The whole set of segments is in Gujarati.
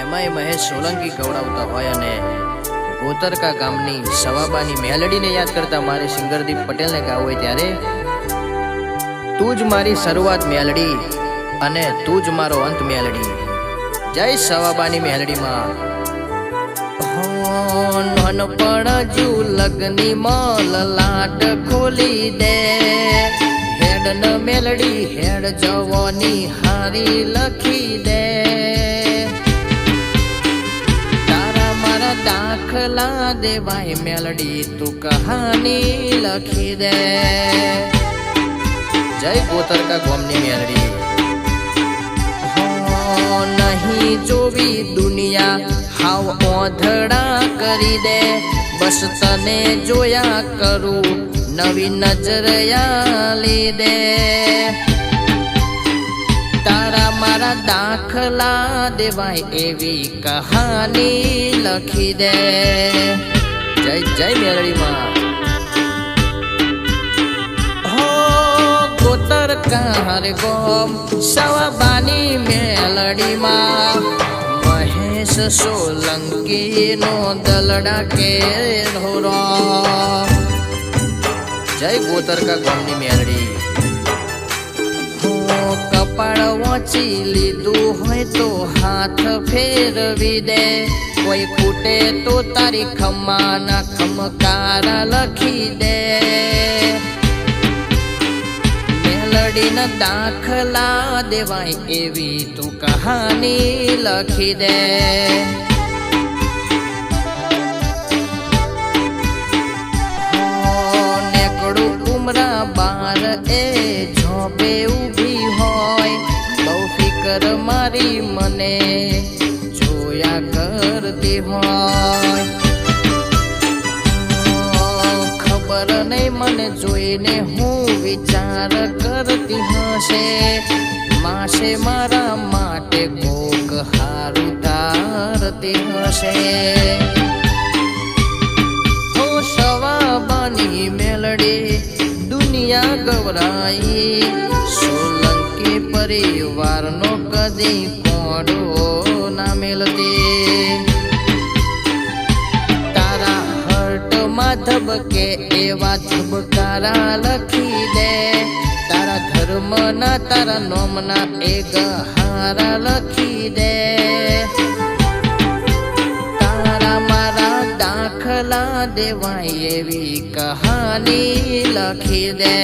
એમાંય મહેશ સોલંકી ગવડાવતા હોય અને ગોતરકા ગામની સવાબાની મેલડીને યાદ કરતા મારે સિંગરદીપ પટેલને ગાવું હોય ત્યારે તું જ મારી શરૂઆત મેલડી અને તું જ મારો અંત મેલડી. જય સવાબાની મેલડીમાં. નાનપણ જુ લગની મોલ લાટ ખોલી દે હેડ ન મેલડી હેડ જવાની હારી લખી દે તારા મારા દાખલા દેવાય મેલડી તું કહાની લખી દે. જય ગોતરકા ગામની મેલડી. નહીં જોવી દુનિયા હાવ ઓધડા કરી દે બસ તને જોયા કરું નવી નજર આલી દે તારા મારા દાખલા દેવાય એવી કહાની લખી દે. જય જય મેલડીમાં. ગોતરકા ગોમ સવાબાની મેલડીમાં મહેશ સોલંકી નો દલડા કે ઢોરો. જય ગોતરકા ગામની મેલડી. કપાળ વાંચી લીધું હોય તો હાથ ફેરવી દે કોઈ ખૂટે તો તારી ખમ્માના ખમકારા લખી દે મેલડીના દાખલા દેવાય એવી તું કહાની લખી દે. નેકડું ઉમરા બાર એ ઝોપે ઊભી હોય બહુ ફિકર મારી મને જોયા કરતી હોય ખબર નહીં મને જોઈને હું વિચાર કરતી હશે માસે મારા માટે કોક હારું તારતી હશે. હો સવાબાની મેલડી દુનિયા ગવરાઈ સોલંકી પરિવારનો કદી કોડો ના મેલતી તારા હર્ટમાં ધબકે એવા ધબકારા લખી દે તારા ધર્મના તારા નોમના એક હારા લખી દે તારા મારા દાખલા દેવાય એવી કહાની લખી દે.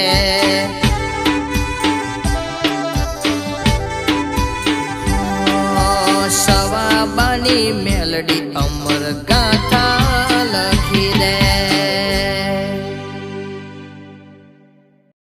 સવાબાની મેલડી અમર ગા